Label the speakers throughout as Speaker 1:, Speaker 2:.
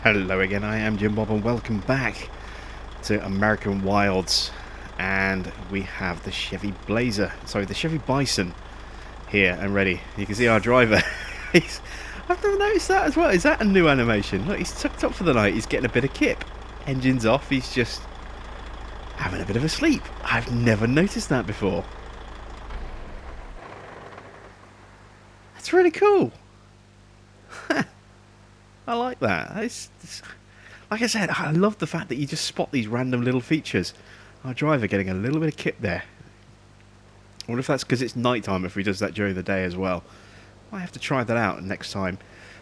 Speaker 1: Hello again, I am Jim Bob and welcome back to American Wilds, and we have the Chevy the Chevy Bison here and ready. You can see our driver. I've never noticed that as well. Is that a new animation? Look, he's tucked up for the night, he's getting a bit of kip. Engine's off, he's just having a bit of a sleep. I've never noticed that before. That's really cool. I like that. Like I said, I love the fact that you just spot these random little features. Our driver getting a little bit of kip there. I wonder if that's because it's night time, if he does that during the day as well. I have to try that out next time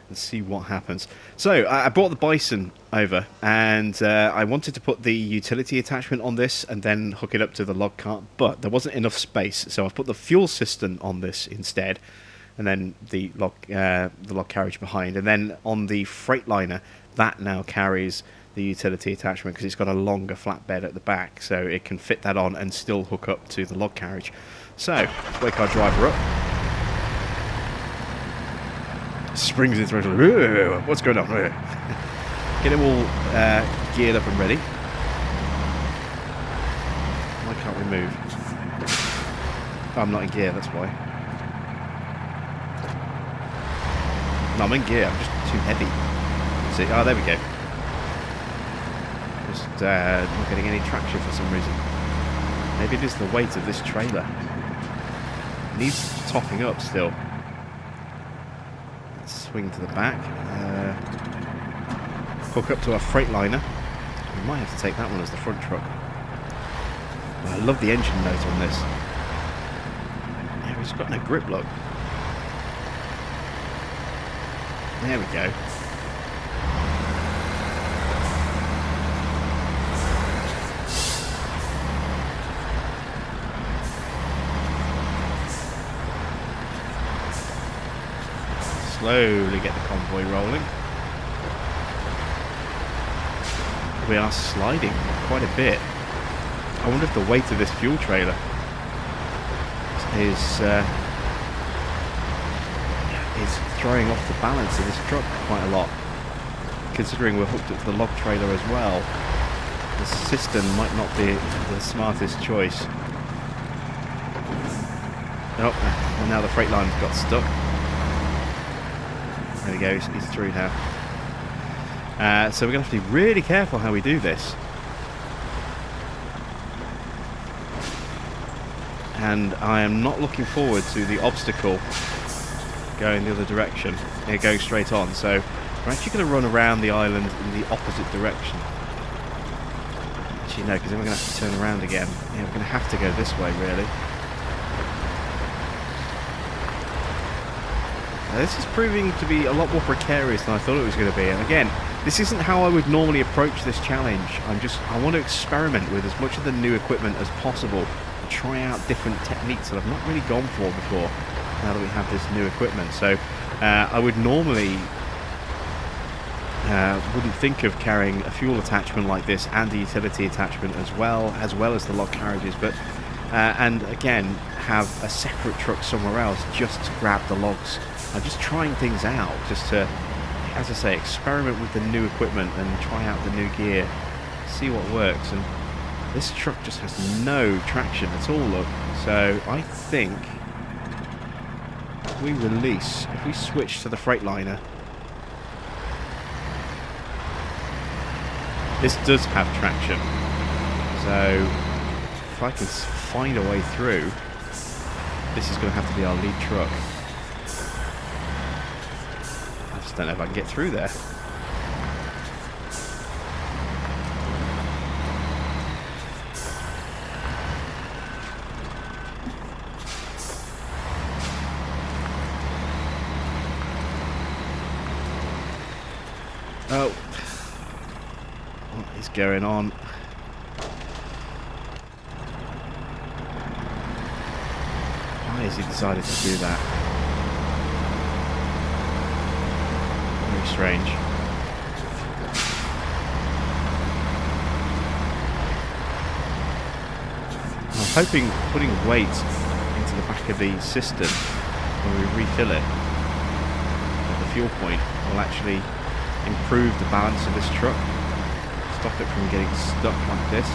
Speaker 1: and see what happens. So, I brought the Bison over, and I wanted to put the utility attachment on this and then hook it up to the log cart, but there wasn't enough space, so I've put the fuel system on this instead. And then the log carriage behind, and then on the Freightliner, that now carries the utility attachment because it's got a longer flatbed at the back, so it can fit that on and still hook up to the log carriage. So let's wake our driver up. Springs into it. What's going on? Get him all geared up and ready. Why can't we move? Oh, I'm not in gear, that's why. No, I'm in gear, I'm just too heavy. See, oh, there we go. Just not getting any traction for some reason. Maybe it is the weight of this trailer. It needs topping up still. Let's swing to the back. Hook up to our Freightliner. We might have to take that one as the front truck. I love the engine note on this. Yeah, it's got no grip lock. There we go. Slowly get the convoy rolling. We are sliding quite a bit. I wonder if the weight of this fuel trailer is throwing off the balance of this truck quite a lot, considering we're hooked up to the log trailer as well. The system might not be the smartest choice. Oh, and now the Freightliner's got stuck. There he goes, he's through now. So we're going to have to be really careful how we do this. And I am not looking forward to the obstacle going the other direction, going straight on, so we're actually going to run around the island in the opposite direction. Actually no, because then we're going to have to turn around again. Yeah, we're going to have to go this way really. Now, this is proving to be a lot more precarious than I thought it was going to be, and again, this isn't how I would normally approach this challenge. I want to experiment with as much of the new equipment as possible and try out different techniques that I've not really gone for before, now that we have this new equipment. So I would normally wouldn't think of carrying a fuel attachment like this and a utility attachment as well as the log carriages, but and again have a separate truck somewhere else just to grab the logs. I'm just trying things out, just to, as I say, experiment with the new equipment and try out the new gear, see what works. And this truck just has no traction at all, look. So I think if we switch to the Freightliner, this does have traction. So if I can find a way through, this is going to have to be our lead truck. I just don't know if I can get through there. Oh, what is going on? Why has he decided to do that? Very strange. I'm hoping putting weight into the back of the cistern when we refill it at the fuel point will actually improve the balance of this truck, stop it from getting stuck like this.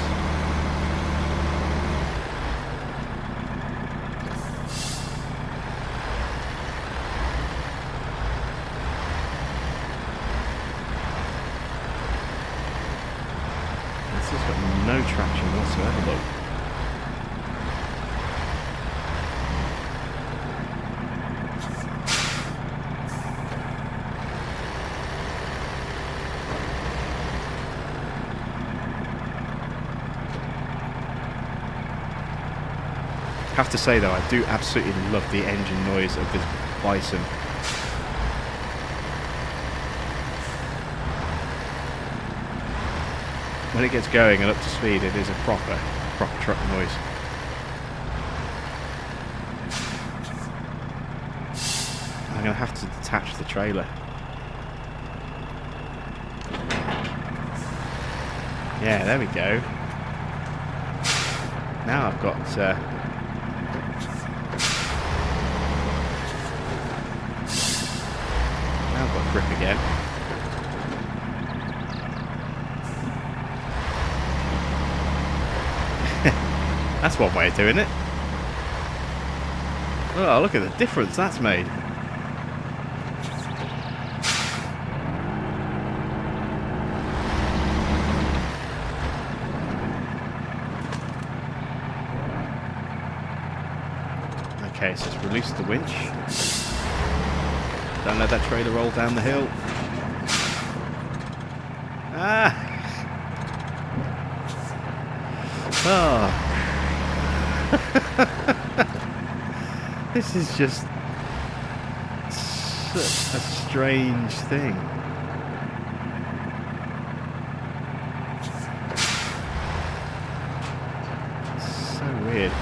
Speaker 1: This has got no traction whatsoever, look. I have to say though, I do absolutely love the engine noise of this Bison. When it gets going and up to speed, it is a proper truck noise. I'm going to have to detach the trailer. Yeah, there we go. Now I've got grip again. That's one way of doing it. Oh, look at the difference that's made. Okay, so let's release the winch. Don't let that trailer roll down the hill. Ah! Oh. This is just such a strange thing. So weird.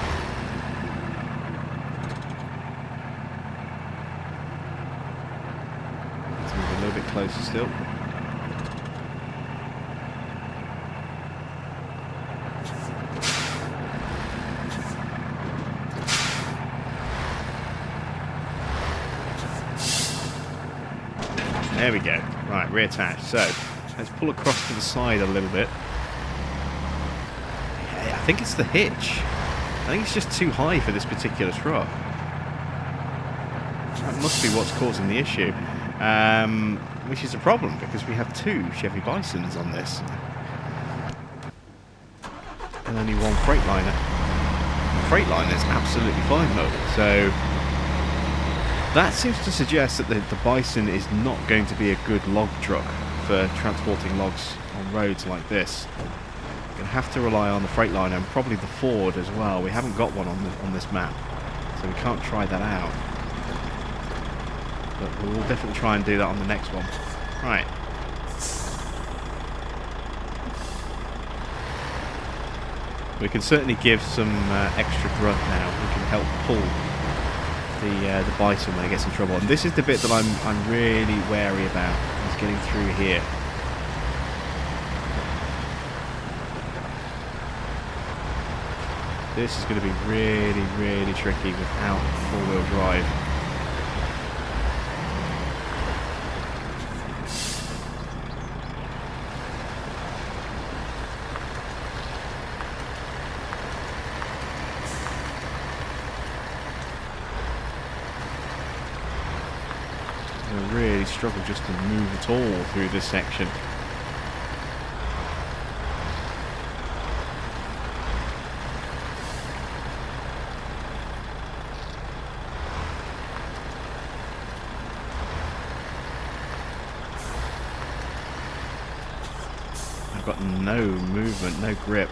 Speaker 1: A little bit closer still. There we go. Right, reattach. So let's pull across to the side a little bit. I think it's the hitch. I think it's just too high for this particular truck. That must be what's causing the issue. Which is a problem because we have two Chevy Bisons on this and only one Freightliner. The Freightliner is absolutely fine though, so that seems to suggest that the Bison is not going to be a good log truck for transporting logs on roads like this. We're going to have to rely on the Freightliner and probably the Ford as well. We haven't got one on this map, so we can't try that out. But we'll definitely try and do that on the next one. Right. We can certainly give some extra grunt now. We can help pull the Bison when it gets in trouble. And this is the bit that I'm really wary about, is getting through here. This is going to be really, really tricky without four-wheel drive. I really struggle just to move at all through this section. I've got no movement, no grip.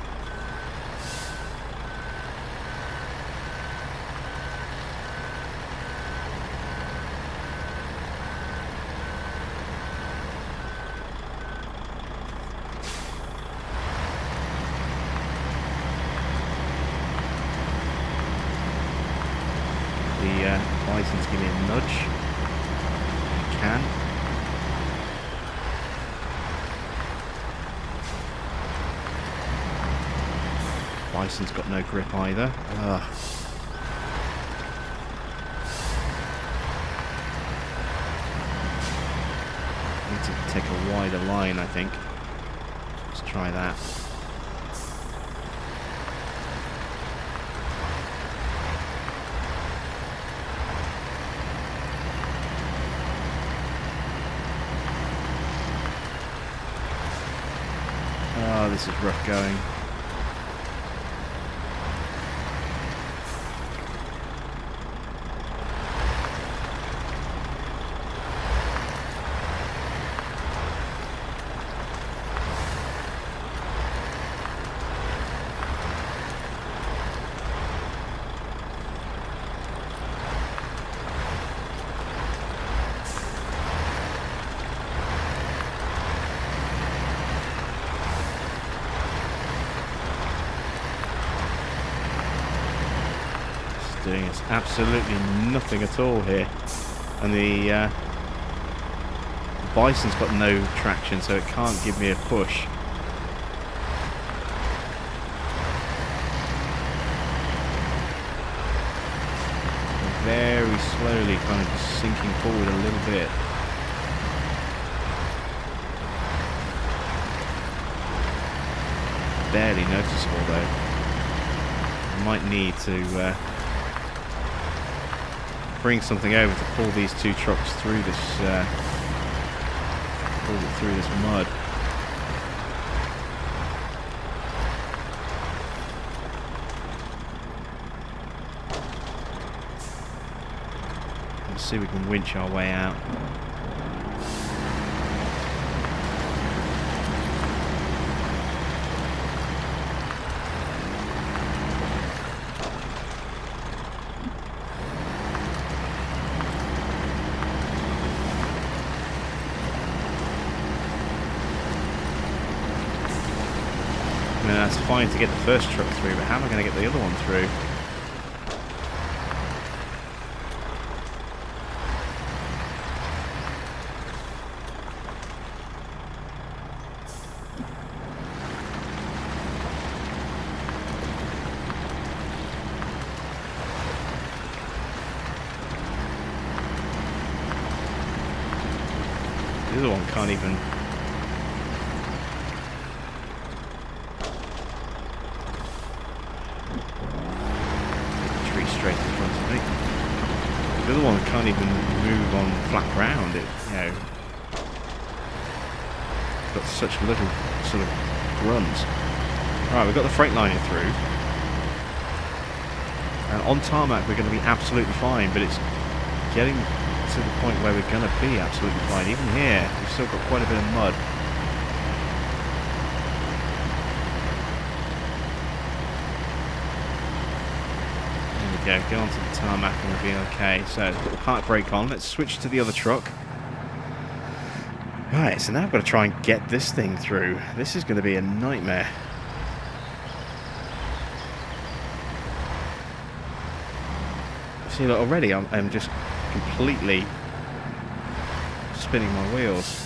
Speaker 1: The Bison's give me a nudge. I can. Bison's got no grip either. Ugh. Need to take a wider line, I think. Let's try that. Oh, this is rough going. Doing is absolutely nothing at all here, and the bison's got no traction, so it can't give me a push. Very slowly, kind of just sinking forward a little bit. Barely noticeable though. I might need to bring something over to pull these two trucks through this mud. Let's see if we can winch our way out. I mean, that's fine to get the first truck through, but how am I going to get the other one through? The other one can't even... straight in front of me. The other one can't even move on flat ground. It, you know, got such little sort of runs. Alright, we've got the freight liner through. And on tarmac we're going to be absolutely fine, but it's getting to the point where we're going to be absolutely fine. Even here, we've still got quite a bit of mud. Go onto the tarmac and we'll be okay. So put the park brake on. Let's switch to the other truck. Right, so now I've got to try and get this thing through. This is going to be a nightmare. See, look, already I'm just completely spinning my wheels.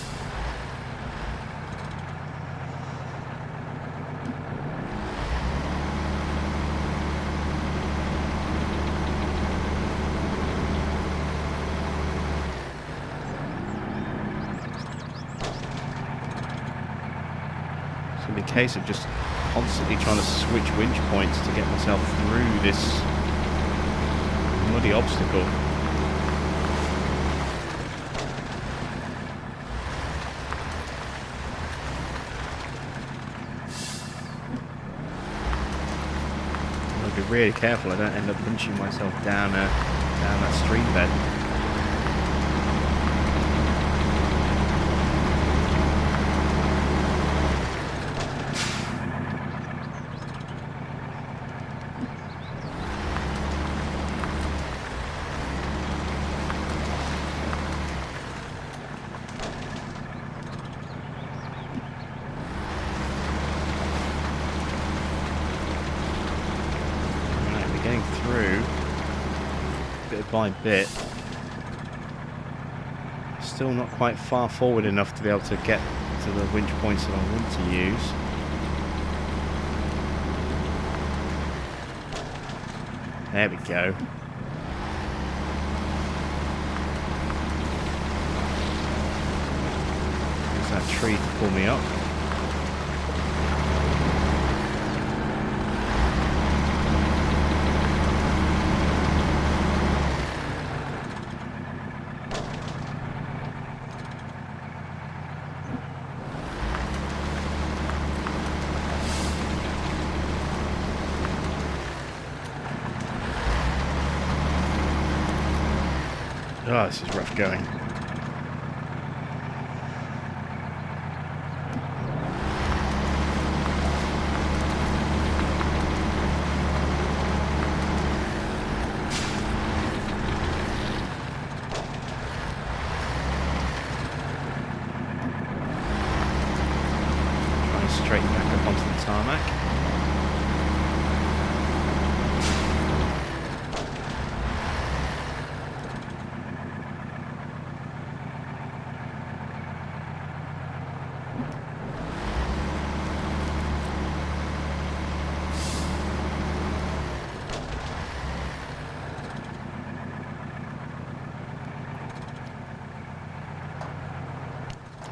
Speaker 1: A case of just constantly trying to switch winch points to get myself through this muddy obstacle. I'll be really careful I don't end up punching myself down that stream bed. Getting through bit by bit. Still not quite far forward enough to be able to get to the winch points that I want to use. There we go. tree to pull me up. Oh, this is rough going. Try and straighten back up onto the tarmac.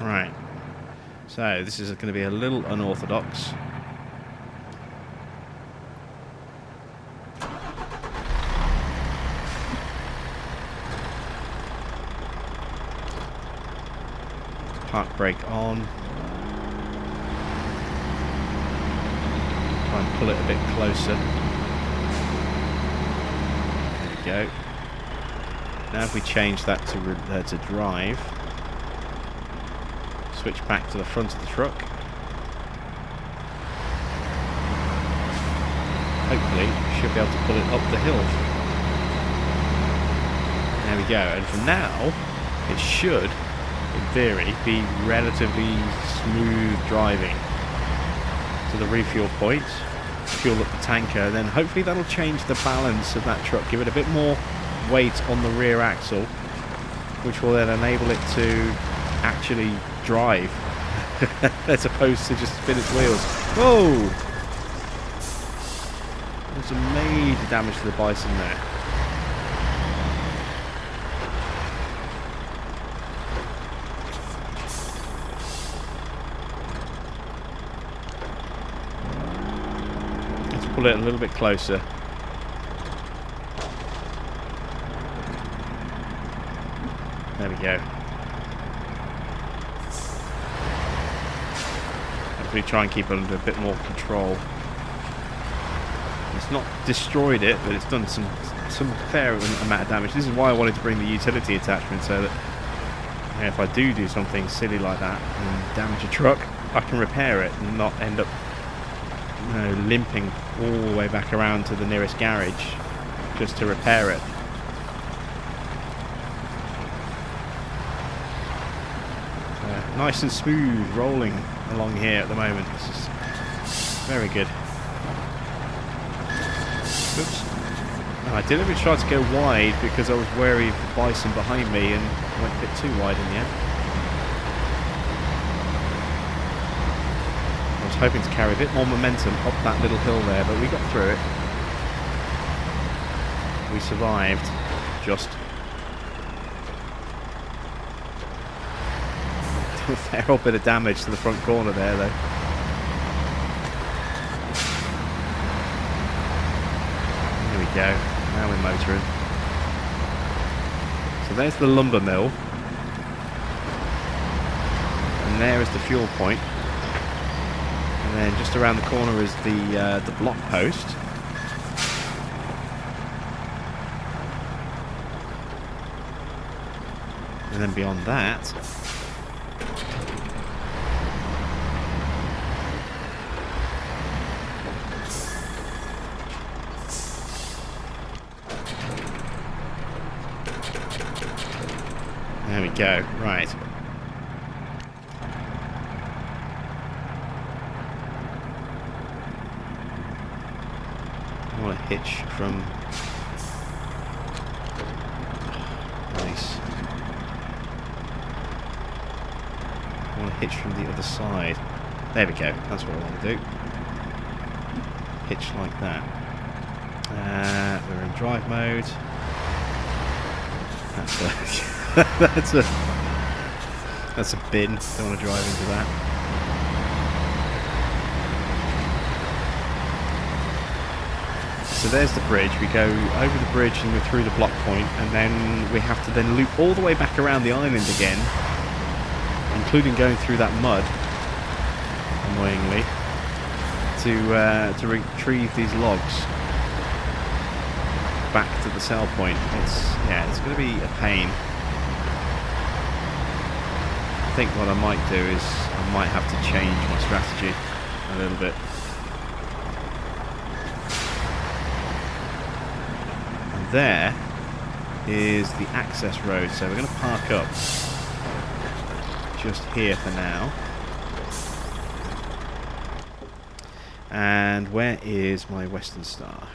Speaker 1: Right, so this is going to be a little unorthodox. Park brake on. Try and pull it a bit closer. There we go. Now if we change that to drive. Switch back to the front of the truck. Hopefully, we should be able to pull it up the hill. There we go. And for now, it should, in theory, be relatively smooth driving to the refuel point. Fuel up the tanker, and then hopefully that'll change the balance of that truck. Give it a bit more weight on the rear axle, which will then enable it to actually drive as opposed to just spin its wheels. Whoa! There's some major damage to the Bison there. Let's pull it a little bit closer. There we go. We try and keep it under a bit more control. It's not destroyed it, but it's done some fair amount of damage. This is why I wanted to bring the utility attachment, so that if I do something silly like that and damage a truck, I can repair it and not end up limping all the way back around to the nearest garage just to repair it. Nice and smooth rolling along here at the moment. This is very good. Oops. I deliberately tried to go wide because I was wary of the Bison behind me and went a bit too wide in the end. I was hoping to carry a bit more momentum up that little hill there, but we got through it. We survived. Just a fair old bit of damage to the front corner there, though. There we go. Now we're motoring. So there's the lumber mill, and there is the fuel point. And then just around the corner is the block post. And then beyond that, there we go. Right. I want to hitch from... Nice. I want to hitch from the other side. There we go. That's what I want to do. Hitch like that. We're in drive mode. That's That's a bin. Don't want to drive into that. So there's the bridge. We go over the bridge and we're through the block point, and then we have to then loop all the way back around the island again, including going through that mud, annoyingly, to retrieve these logs back to the sell point. It's going to be a pain. I think what I might do is I might have to change my strategy a little bit. And there is the access road, so we're going to park up just here for now. And where is my Western Star?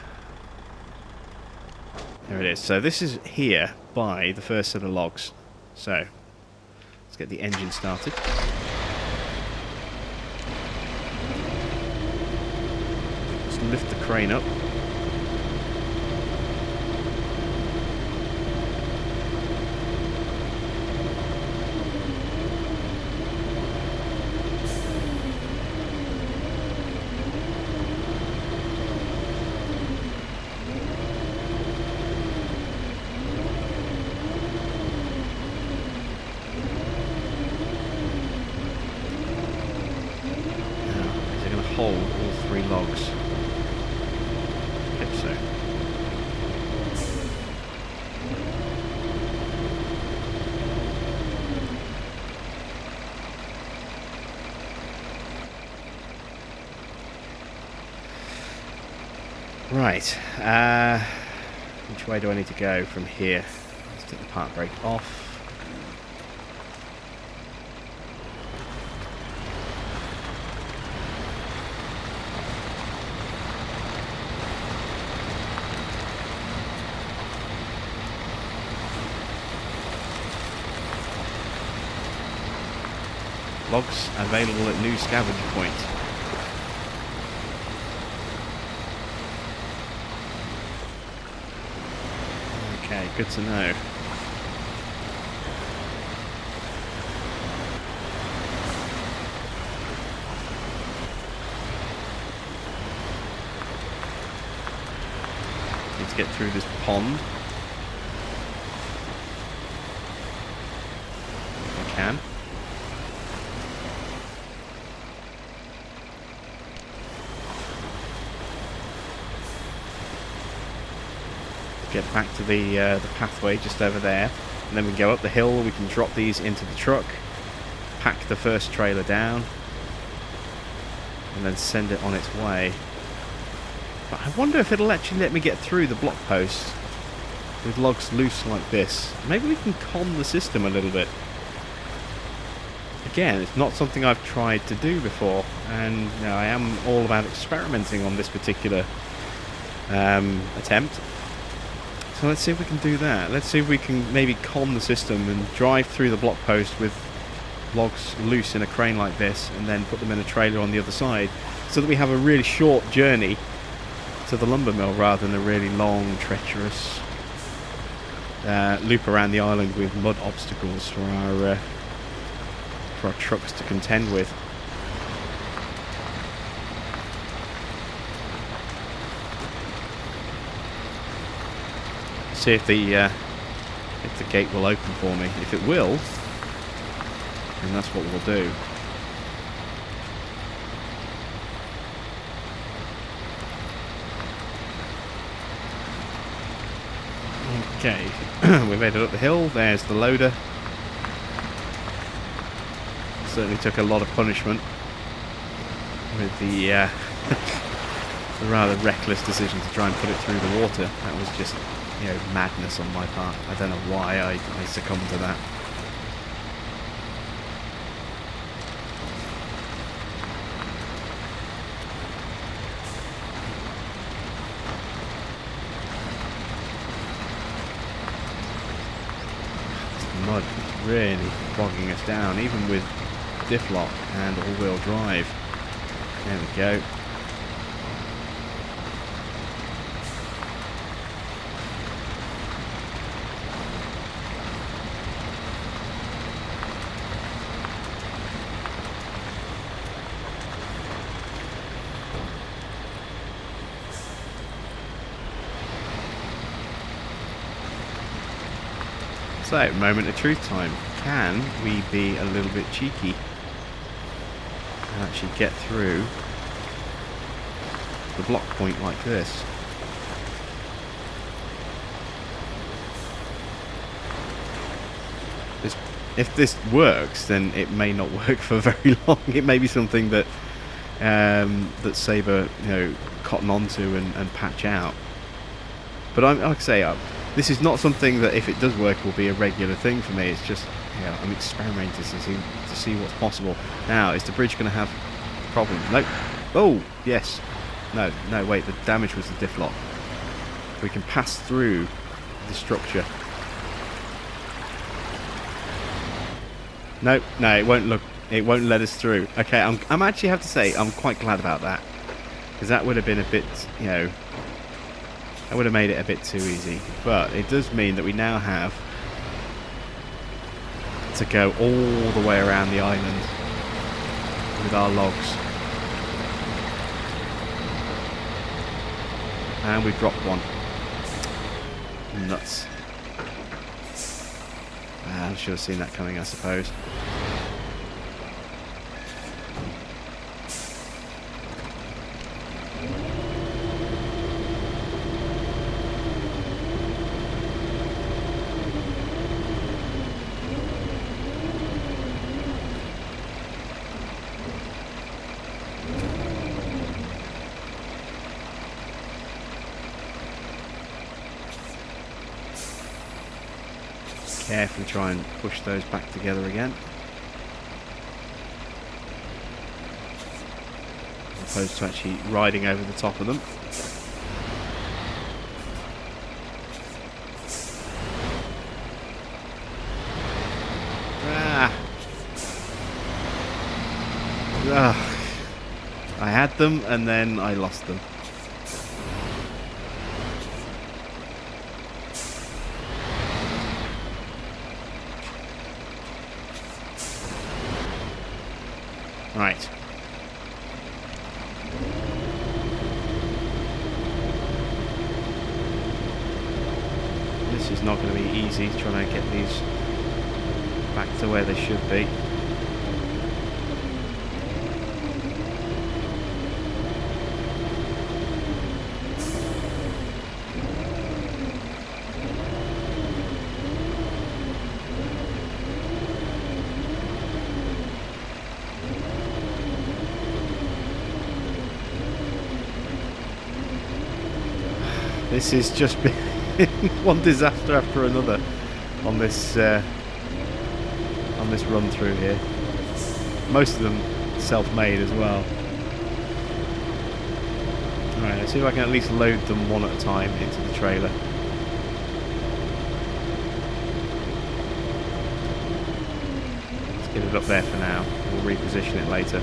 Speaker 1: There it is. So this is here by the first set of logs. So let's get the engine started. Just lift the crane up. Hold all 3 logs. Yep, so. Right. Which way do I need to go from here? Let's take the park brake off. Logs available at new scavenger point. Okay, good to know. Need to get through this pond. If I can. Get back to the pathway just over there, and then we can go up the hill. We can drop these into the truck, pack the first trailer down, and then send it on its way. But I wonder if it'll actually let me get through the block post with logs loose like this. Maybe we can con the system a little bit. Again, it's not something I've tried to do before, and you know, I am all about experimenting on this particular attempt. So let's see if we can do that. Let's see if we can maybe con the system and drive through the block post with logs loose in a crane like this, and then put them in a trailer on the other side, so that we have a really short journey to the lumber mill rather than a really long, treacherous loop around the island with mud obstacles for our trucks to contend with. See if the gate will open for me. If it will, then that's what we'll do. Okay, we made it up the hill. There's the loader. Certainly took a lot of punishment with the the rather reckless decision to try and put it through the water. That was just, you know, madness on my part. I don't know why I succumbed to that. This mud is really bogging us down, even with diff lock and all-wheel drive. There we go. So, moment of truth time. Can we be a little bit cheeky and actually get through the block point like this? If this works, then it may not work for very long. It may be something that that Sabre, cotton onto and patch out. But like I say, this is not something that, if it does work, will be a regular thing for me. It's just, I'm experimenting to see what's possible. Now, is the bridge going to have problems? Nope. Oh, yes. No, wait. The damage was the diff lock. We can pass through the structure. No, it won't look. It won't let us through. Okay, I'm actually have to say I'm quite glad about that, because that would have been a bit, that would have made it a bit too easy. But it does mean that we now have to go all the way around the island with our logs, and we've dropped one. Nuts. I should have seen that coming, I suppose. Carefully try and push those back together again, as opposed to actually riding over the top of them. I had them and then I lost them. Right. This is not going to be easy, trying to get these back to where they should be. This has just been one disaster after another on this run through here. Most of them self-made as well. Alright, let's see if I can at least load them one at a time into the trailer. Let's get it up there for now. We'll reposition it later.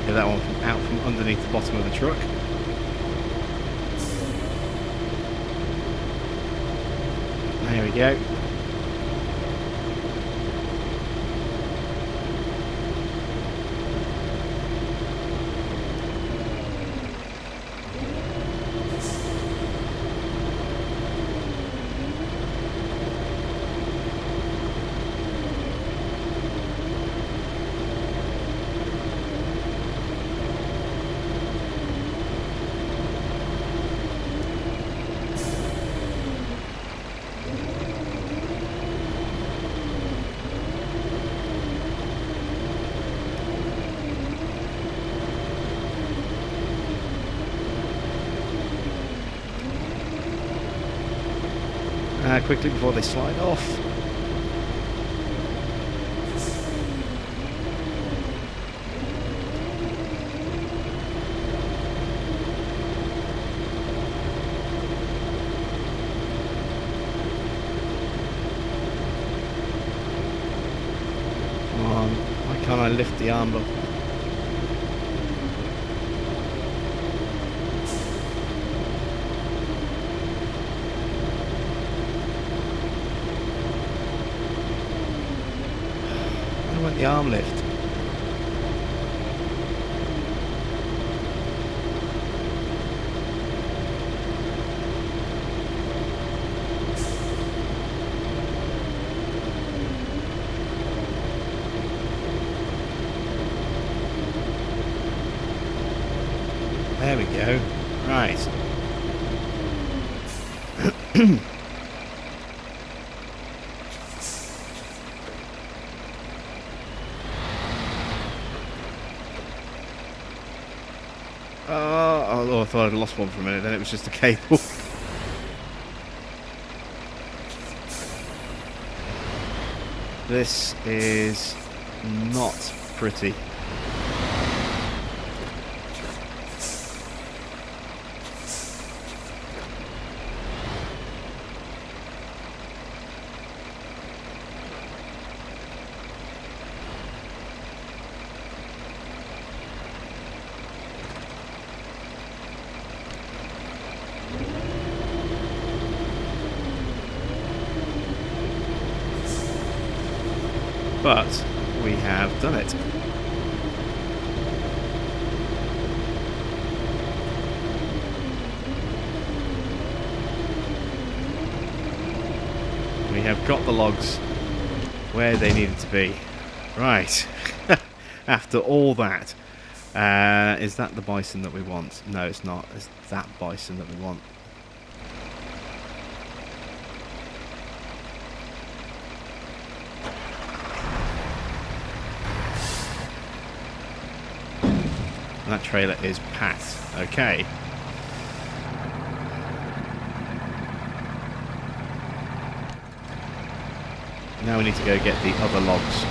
Speaker 1: Get that one out from underneath the bottom of the truck. There we go. Quickly before they slide off. on. Why can't I lift the arm up? I want the arm lift. There we go. Right. Oh, I thought I'd lost one for a minute, then it was just a cable. This is not pretty. But we have done it. We have got the logs where they needed to be. Right. After all that, is that the bison that we want? No, it's not. It's that bison that we want. That trailer is packed. Okay. Now we need to go get the other logs.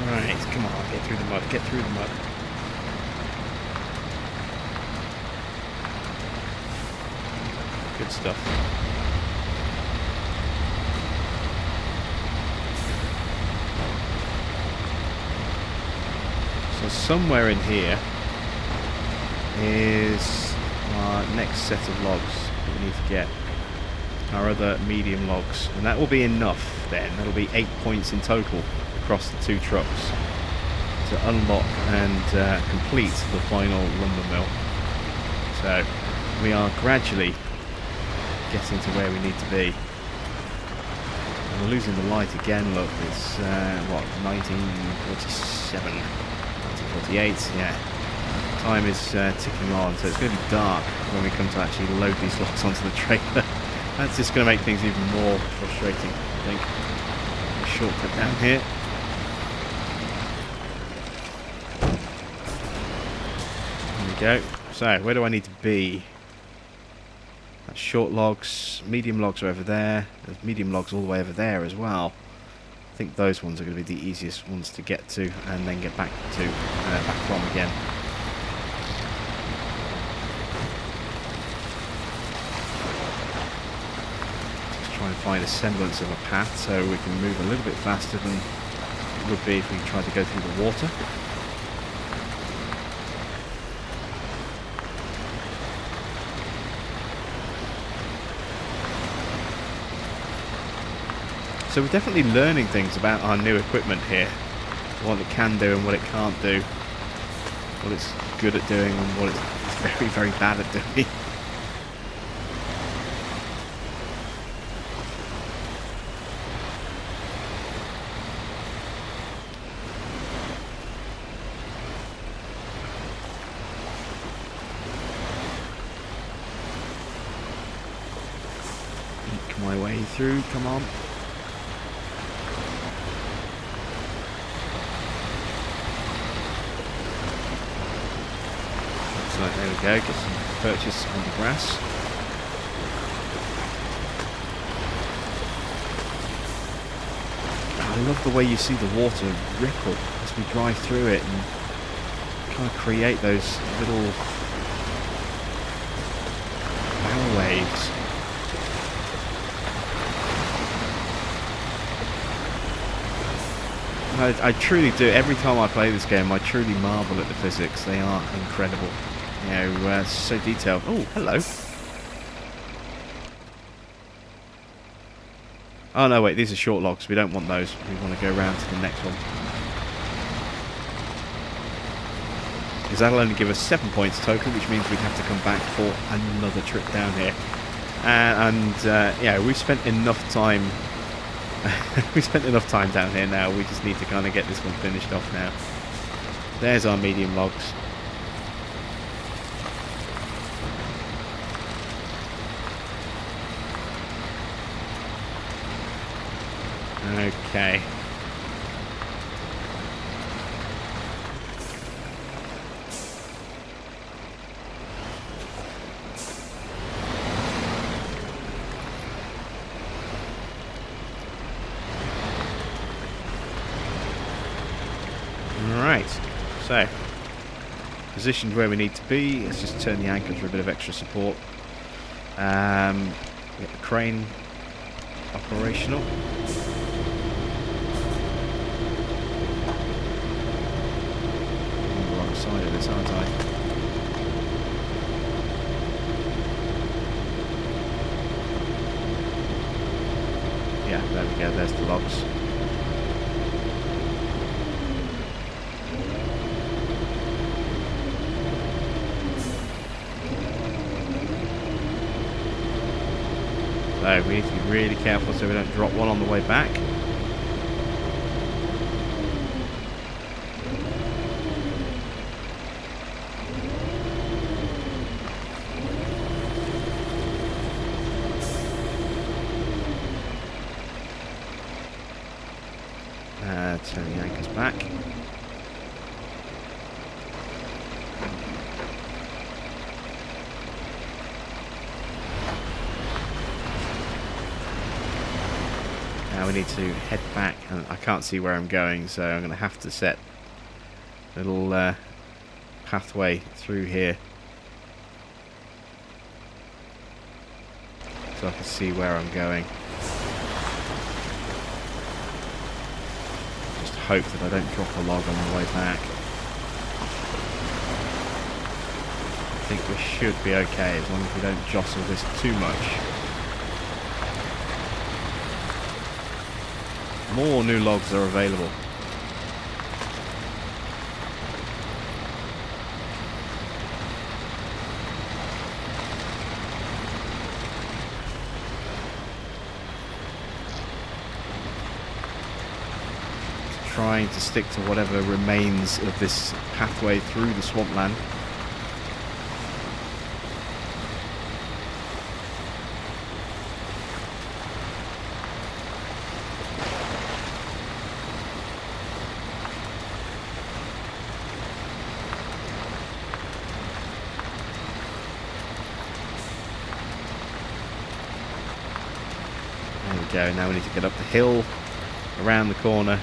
Speaker 1: Right, come on, get through the mud, get through the mud. Good stuff. So somewhere in here is our next set of logs that we need to get. Our other medium logs. And that will be enough then. That'll be 8 points in total across the two trucks to unlock and complete the final lumber mill. So we are gradually getting to where we need to be. And we're losing the light again. Look, it's what, 1947, 1948. Yeah, time is ticking on, so it's going to be dark when we come to actually load these logs onto the trailer. That's just going to make things even more frustrating, I think. A shortcut down here. There we go. So, where do I need to be? That's short logs. Medium logs are over there. There's medium logs all the way over there as well. I think those ones are going to be the easiest ones to get to and then get back to back from again. Try and find a semblance of a path so we can move a little bit faster than it would be if we tried to go through the water. So we're definitely learning things about our new equipment here. What it can do and what it can't do. What it's good at doing and what it's very, very bad at doing. My way through, come on. So there we go, get some purchase on the grass. I love the way you see the water ripple as we drive through it and kind of create those little bow waves. I truly do. Every time I play this game, I truly marvel at the physics. They are incredible. You know, so detailed. Oh, hello. Oh, no, wait. These are short logs. We don't want those. We want to go around to the next one. Because that'll only give us 7 points total, which means we'd have to come back for another trip down here. Yeah, we've spent enough time... we spent enough time down here now. We just need to kind of get this one finished off now. There's our medium logs. Okay. Right, so positioned where we need to be. Let's just turn the anchor for a bit of extra support. Get the crane operational. On the wrong side of this, aren't I? Yeah, there we go. There's the logs. So we need to be really careful so we don't drop one on the way back. Turn the anchors back. Now we need to head back, and I can't see where I'm going, so I'm going to have to set a little pathway through here so I can see where I'm going. Just hope that I don't drop a log on the way back. I think we should be okay as long as we don't jostle this too much. More new logs are available. Trying to stick to whatever remains of this pathway through the swampland. Go. Now we need to get up the hill, around the corner,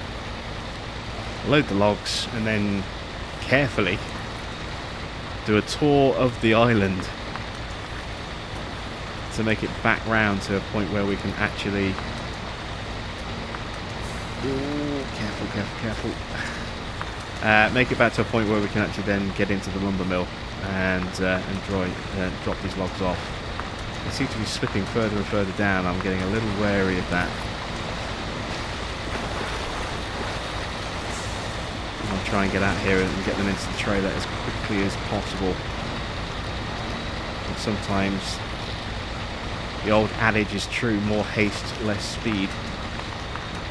Speaker 1: load the logs, and then carefully do a tour of the island to make it back round to a point where we can actually... Ooh, careful. Make it back to a point where we can actually then get into the lumber mill and drop these logs off. They seem to be slipping further and further down. I'm getting a little wary of that. I'll try and get out here and get them into the trailer as quickly as possible. And sometimes the old adage is true, more haste, less speed.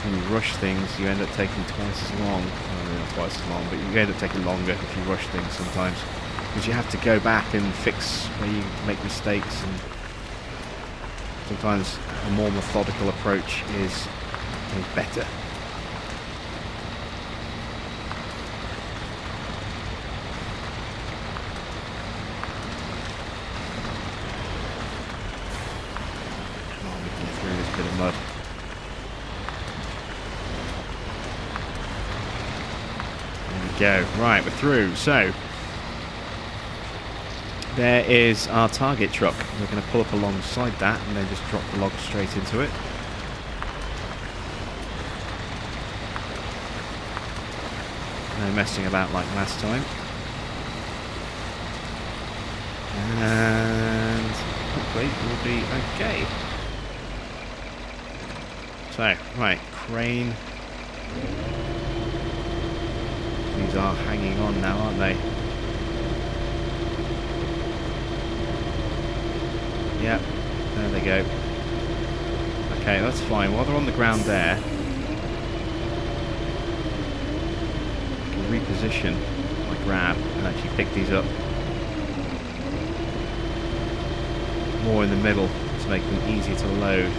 Speaker 1: When you rush things, you end up taking twice as long. Well, not twice as long, but you end up taking longer if you rush things sometimes. Because you have to go back and fix where you make mistakes, and sometimes a more methodical approach is better. mud. There we go. Right, we're through. So, there is our target truck. We're going to pull up alongside that and then just drop the log straight into it. No messing about like last time. And hopefully we'll be okay. So, right, crane. These are hanging on now, aren't they? Yep, there they go. Okay, that's fine. While they're on the ground there, I can reposition my grab and actually pick these up more in the middle to make them easier to load.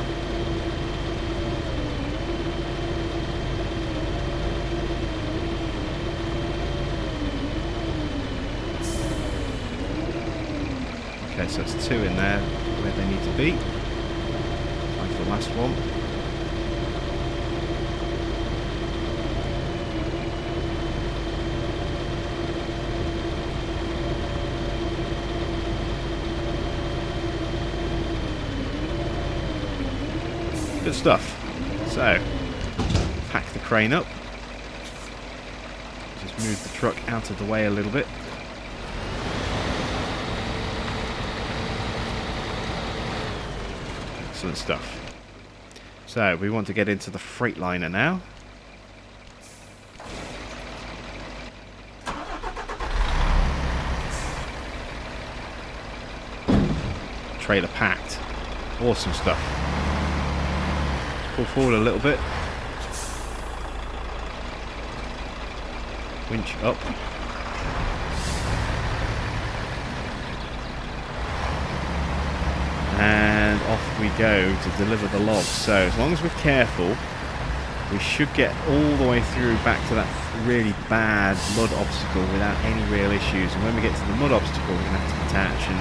Speaker 1: Okay, so it's 2 in there where they need to be. Time for the last one. Good stuff. So, pack the crane up. Just move the truck out of the way a little bit. Excellent stuff. So, we want to get into the Freightliner now. Trailer packed. Awesome stuff. Pull forward a little bit. Winch up. And off we go to deliver the logs. So as long as we're careful, we should get all the way through back to that really bad mud obstacle without any real issues. And when we get to the mud obstacle, we're going to have to detach, and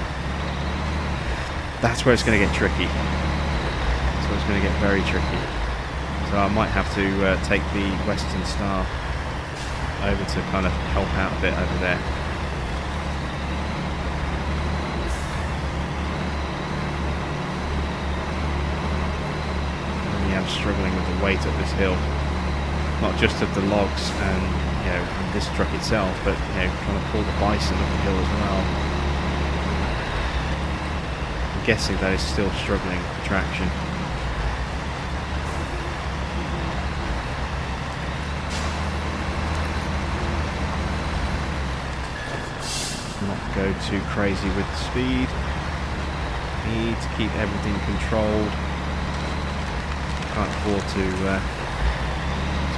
Speaker 1: that's where it's going to get tricky. So it's going to get very tricky. So I might have to take the Western Star over to kind of help out a bit over there. I'm struggling with the weight of this hill, not just of the logs and and this truck itself, but trying to pull the bison up the hill as well. I'm guessing that is still struggling for traction. Not go too crazy with the speed. Need to keep everything controlled. Can't afford to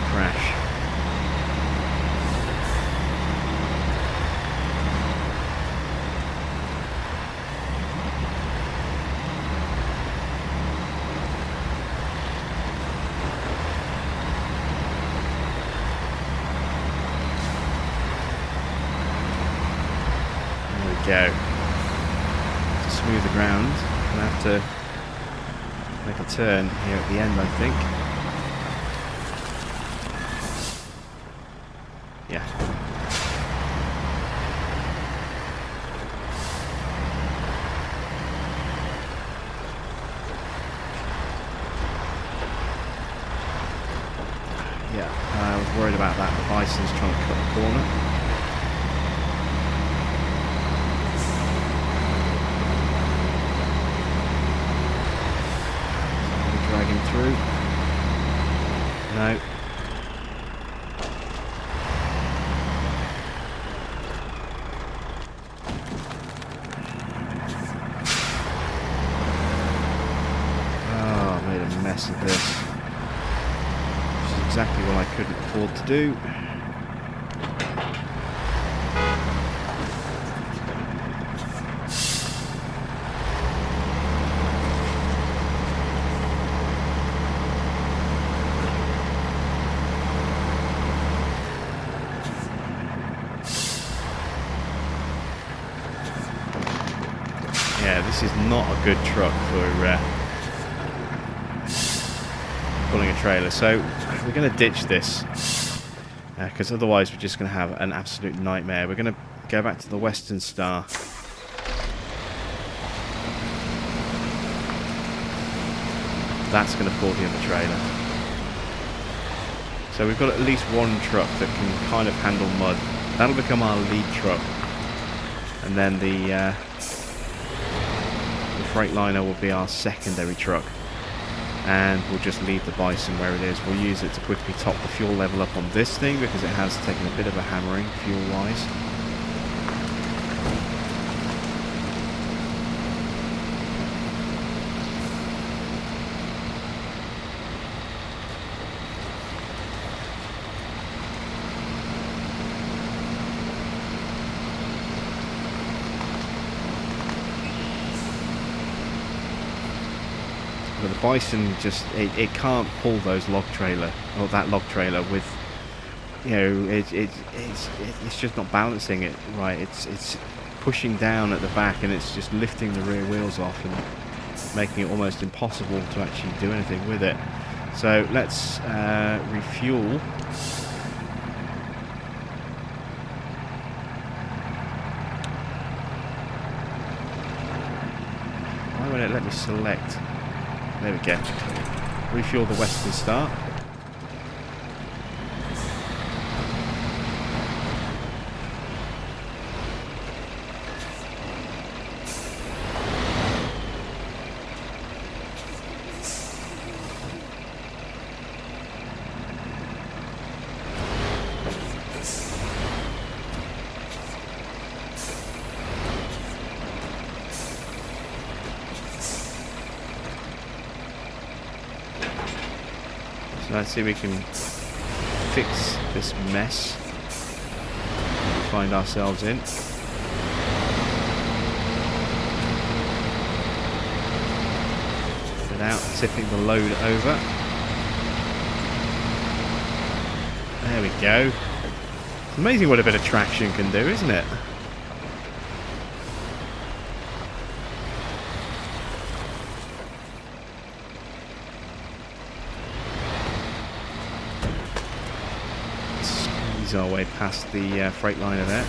Speaker 1: crash. There we go. To smooth the ground, I'm gonna have to make a turn here at the end, I think. Yeah. Yeah, I was worried about that. The bison's trying to cut the corner. Through. No. Oh, I made a mess of this. Which is exactly what I couldn't afford to do. Yeah, this is not a good truck installing a trailer. So we're going to ditch this because otherwise we're just going to have an absolute nightmare. We're going to go back to the Western Star. That's going to pull the other trailer. So we've got at least one truck that can kind of handle mud. That'll become our lead truck. And then the Freightliner will be our secondary truck. And we'll just leave the Bison where it is. We'll use it to quickly top the fuel level up on this thing because it has taken a bit of a hammering fuel-wise. But the Bison just, it can't pull those log trailer, or that log trailer with, you know, it's just not balancing it right. It's pushing down at the back and it's just lifting the rear wheels off and making it almost impossible to actually do anything with it. So let's refuel. Why won't it let me select? There we go. Refuel the Western Star. Let's see if we can fix this mess we find ourselves in. Without tipping the load over. There we go. It's amazing what a bit of traction can do, isn't it? Our way past the Freightliner there.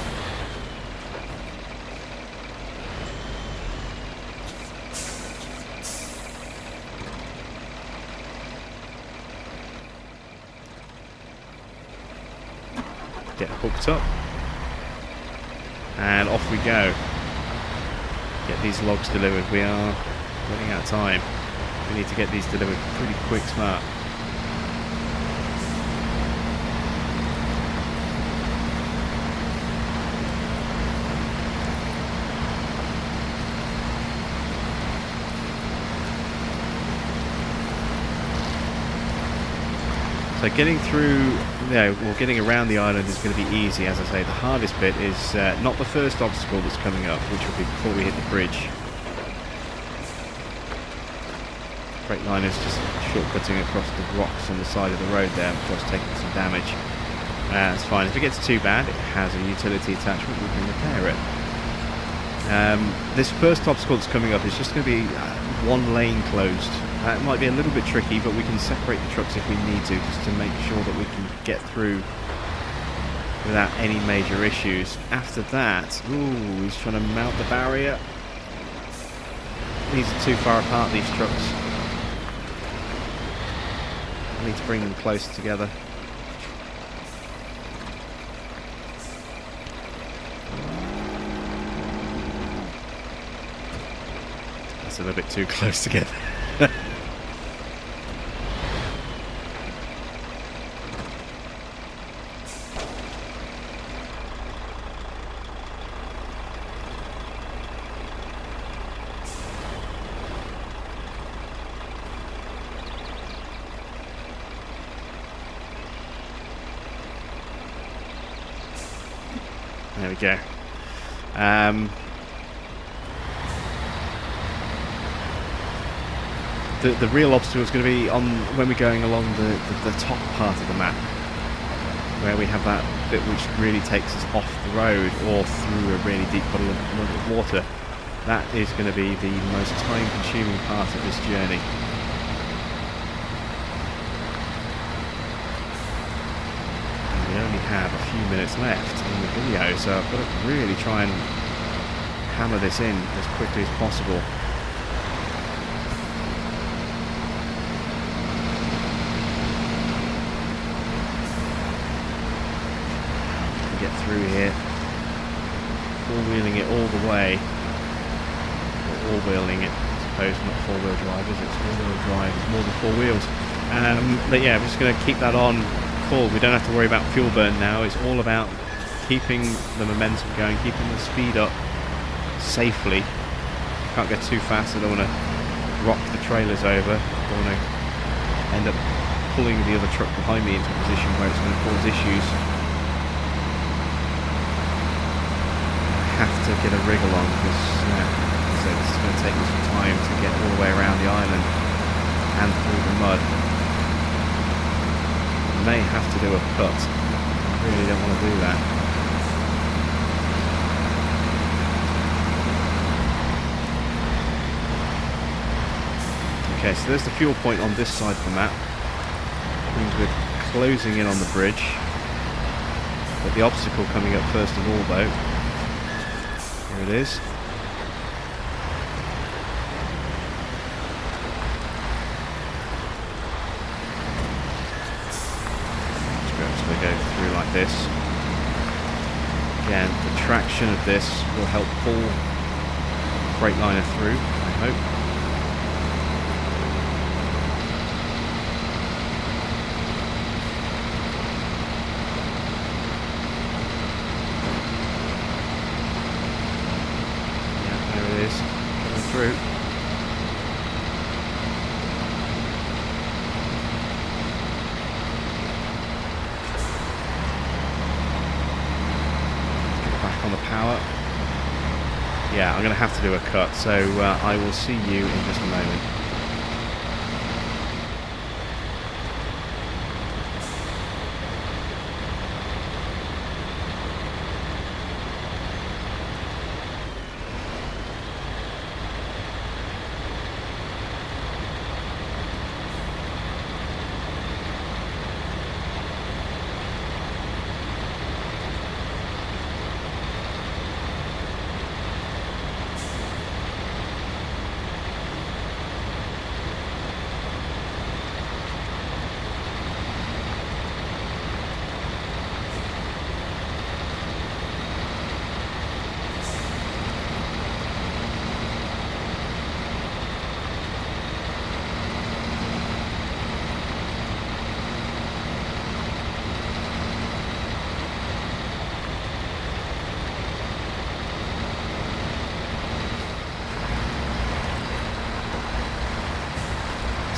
Speaker 1: Get hooked up and off we go. Get these logs delivered. We are running out of time. We need to get these delivered pretty quick, smart. So getting through, or getting around the island is going to be easy, as I say. The hardest bit is not the first obstacle that's coming up, which will be before we hit the bridge. Freightliner's just shortcutting across the rocks on the side of the road there, of course taking some damage. That's fine. If it gets too bad, it has a utility attachment, we can repair it. This first obstacle that's coming up is just going to be one lane closed. It might be a little bit tricky, but we can separate the trucks if we need to, just to make sure that we can get through without any major issues. After that, ooh, he's trying to mount the barrier. These are too far apart, these trucks. I need to bring them closer together. That's a little bit too close together. There we go. The real obstacle is going to be on when we're going along the top part of the map, where we have that bit which really takes us off the road or through a really deep puddle of water. That is going to be the most time-consuming part of this journey. have a few minutes left in the video, so I've got to really try and hammer this in as quickly as possible. Get through here, four-wheeling it all the way, or all-wheeling it, I suppose, not four-wheel drivers, it's all-wheel drive, it's more than four wheels. But yeah, I'm just going to keep that on full. We don't have to worry about fuel burn now. It's all about keeping the momentum going, keeping the speed up safely. Can't go too fast, I don't want to rock the trailers over, I don't want to end up pulling the other truck behind me into a position where it's going to cause issues. I have to get a wriggle on because so this is going to take me some time to get all the way around the island and through the mud. I may have to do a cut. I really don't want to do that. Okay, so there's the fuel point on this side of the map. Means we're closing in on the bridge. But the obstacle coming up first of all, though. Here it is. Just go through like this. Again, the traction of this will help pull the Freightliner through, I hope. Through. Get back on the power. Yeah, I'm going to have to do a cut, so I will see you in just a moment.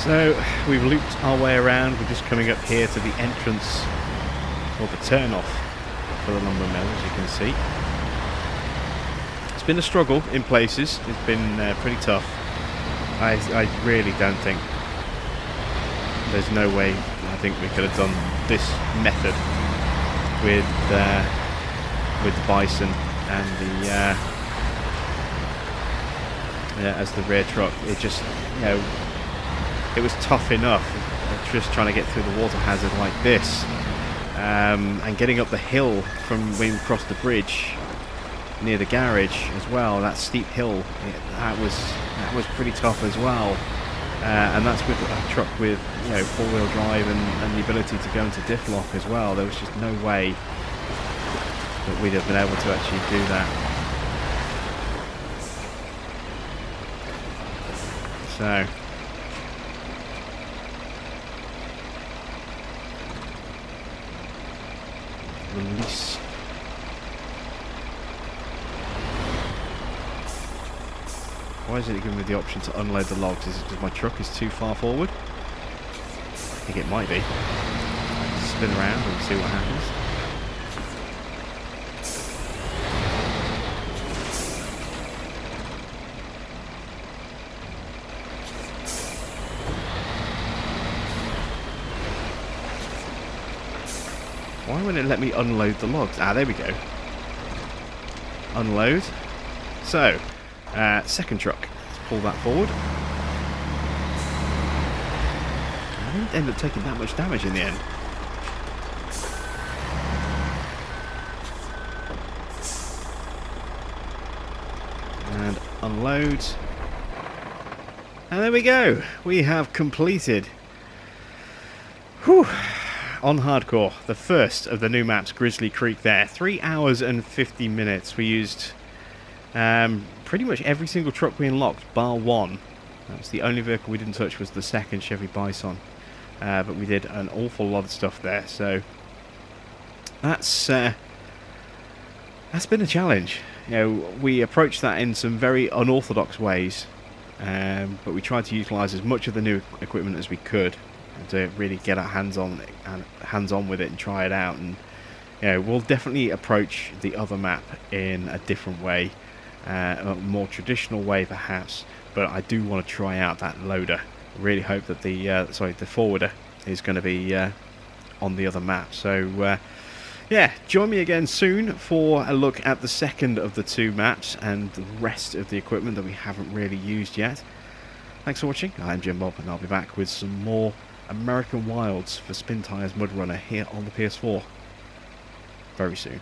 Speaker 1: So we've looped our way around. We're just coming up here to the entrance, or the turn off for the lumber mill, as you can see. It's been a struggle in places. It's been pretty tough. I really don't think, there's no way I think we could have done this method with the Bison and the as the rear truck. It just, it was tough enough just trying to get through the water hazard like this, and getting up the hill from when we crossed the bridge near the garage as well. That steep hill, that was pretty tough as well, and that's with a truck with four-wheel drive and the ability to go into diff lock as well. There was just no way that we'd have been able to actually do that. So release. Why is it giving me the option to unload the logs? Is it because my truck is too far forward? I think it might be. Spin around and see what happens. Why wouldn't it let me unload the logs? Ah, there we go. Unload. So, second truck. Let's pull that forward. I didn't end up taking that much damage in the end. unload. And there we go. We have completed, whew, on hardcore, the first of the new maps, Grizzly Creek there. 3 hours and 50 minutes. We used pretty much every single truck we unlocked, bar one. That was the only vehicle we didn't touch, was the second Chevy Bison. But we did an awful lot of stuff there, so that's been a challenge. You know, we approached that in some very unorthodox ways, but we tried to utilise as much of the new equipment as we could to really get our hands on with it and try it out. And you know, we'll definitely approach the other map in a different way, a more traditional way perhaps. But I do want to try out that loader. I really hope that the forwarder is going to be on the other map. So yeah, join me again soon for a look at the second of the two maps and the rest of the equipment that we haven't really used yet. Thanks for watching. I'm Jim Bob, and I'll be back with some more American Wilds for Spintires Mudrunner here on the PS4 very soon.